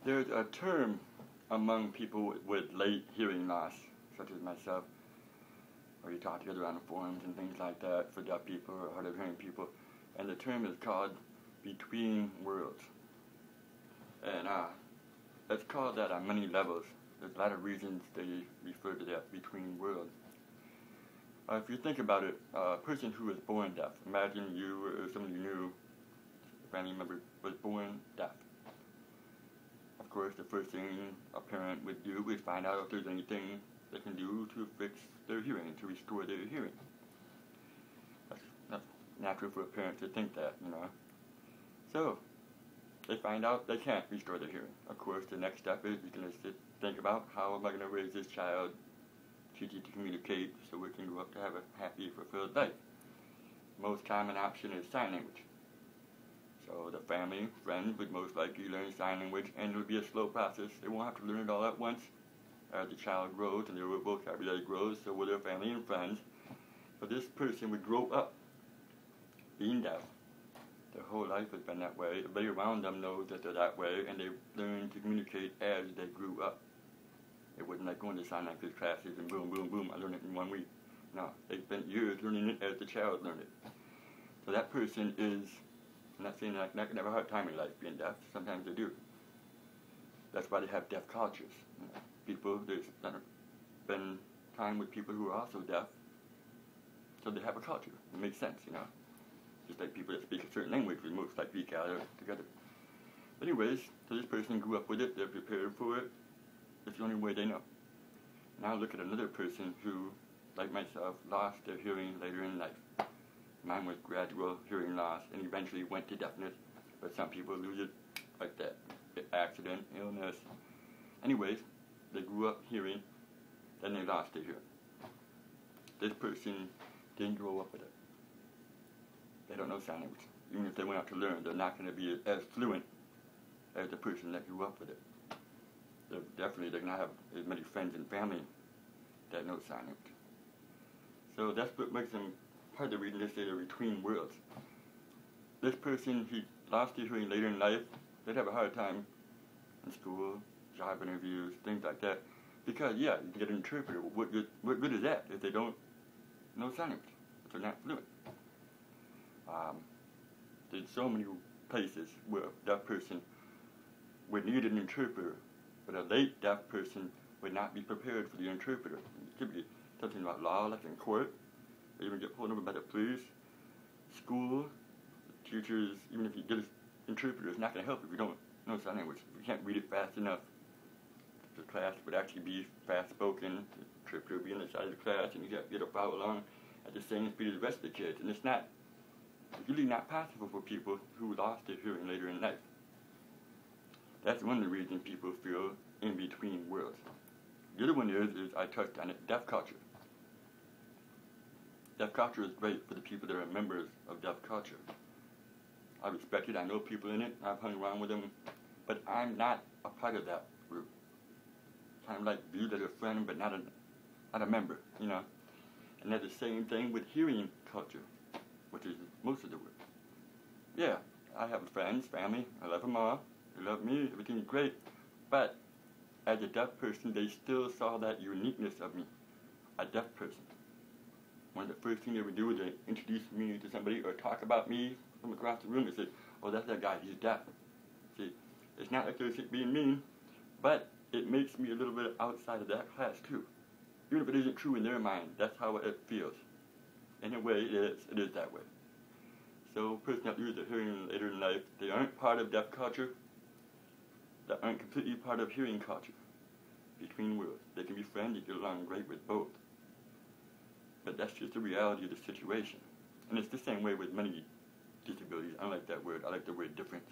There's a term among people with late hearing loss, such as myself, where you talk together on forums and things like that for deaf people or hard of hearing people, and the term is called between worlds. And it's called that on many levels. There's a lot of reasons they refer to that between worlds. If you think about it, a person who is born deaf, imagine you or somebody you knew, a family member, was born deaf. Of course, the first thing a parent would do is find out if there's anything they can do to fix their hearing, to restore their hearing. That's natural for a parent to think that, you know. So, they find out they can't restore their hearing. Of course, the next step is you're going to think about, how am I going to raise this child, teach it to communicate so we can grow up to have a happy, fulfilled life. Most common option is sign language. So the family, friends would most likely learn sign language, and it would be a slow process. They won't have to learn it all at once. As the child grows and their vocabulary grows, so will their family and friends. So this person would grow up being deaf. Their whole life has been that way. Everybody around them knows that they're that way, and they learn to communicate as they grew up. It wasn't like going to sign language classes and boom, boom, boom, I learned it in 1 week. No, they spent years learning it as the child learned it. So that person is, I'm not saying that they can have a hard time in life being deaf. Sometimes they do. That's why they have deaf cultures. You know, there's been time with people who are also deaf, so they have a culture. It makes sense, you know. Just like people that speak a certain language would most likely gather together. But anyways, so this person grew up with it, they're prepared for it. It's the only way they know. Now look at another person who, like myself, lost their hearing later in life. Mine was gradual hearing loss and eventually went to deafness, but some people lose it like that. Accident, illness. Anyways, they grew up hearing, then they lost their hearing. This person didn't grow up with it. They don't know sign language. Even if they went out to learn, they're not going to be as fluent as the person that grew up with it. They're not have as many friends and family that know sign language. So that's what makes them part of the reason they say they're between worlds. This person, he lost his hearing later in life, they'd have a hard time in school, job interviews, things like that. Because, yeah, you can get an interpreter. What good is that if they don't know sign language, if they're not fluent? There's so many places where a deaf person would need an interpreter, but a late deaf person would not be prepared for the interpreter. It could be something about law, like in court, or even get pulled over by the police, school, teachers. Even if you get an interpreter, it's not going to help if you don't know sign language. If you can't read it fast enough, the class would actually be fast-spoken, the interpreter would be on the side of the class, and you have to follow along at the same speed as the rest of the kids. And it's really not possible for people who lost their hearing later in life. That's one of the reasons people feel in between worlds. The other one is I touched on it, deaf culture. Deaf culture is great for the people that are members of deaf culture. I respect it, I know people in it, I've hung around with them, but I'm not a part of that group. Kind of like viewed as a friend, but not a member, you know. And that's the same thing with hearing culture, which is most of the world. Yeah, I have friends, family, I love them all, they love me, everything's great, but as a deaf person, they still saw that uniqueness of me, a deaf person. One of the first things they would do is they introduce me to somebody or talk about me from across the room and say, oh, that's that guy, he's deaf. See, it's not like they're being mean, but it makes me a little bit outside of that class too. Even if it isn't true in their mind, that's how it feels. In a way, it is that way. So, person that loses their hearing later in life, they aren't part of deaf culture, they aren't completely part of hearing culture. Between worlds. They can be friends, you get along great with both. But that's just the reality of the situation. And it's the same way with many disabilities. I don't like that word, I like the word difference.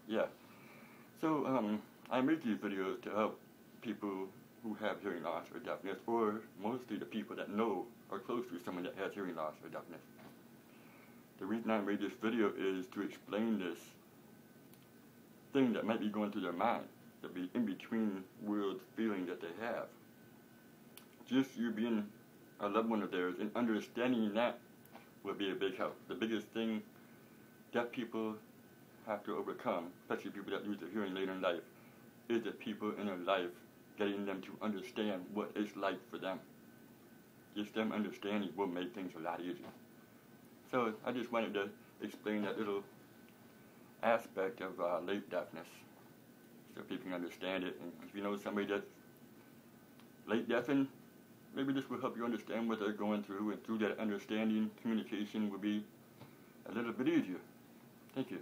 Yeah. So, I make these videos to help people who have hearing loss or deafness, or mostly the people that know or close to someone that has hearing loss or deafness. The reason I made this video is to explain this thing that might be going through their mind, the in-between world feeling that they have. Just you being a loved one of theirs and understanding that will be a big help. The biggest thing deaf people have to overcome, especially people that lose their hearing later in life, is the people in their life, getting them to understand what it's like for them. Just them understanding will make things a lot easier. So I just wanted to explain that little aspect of late deafness so people can understand it. And if you know somebody that's late deafened, maybe this will help you understand what they're going through, and through that understanding, communication will be a little bit easier. Thank you.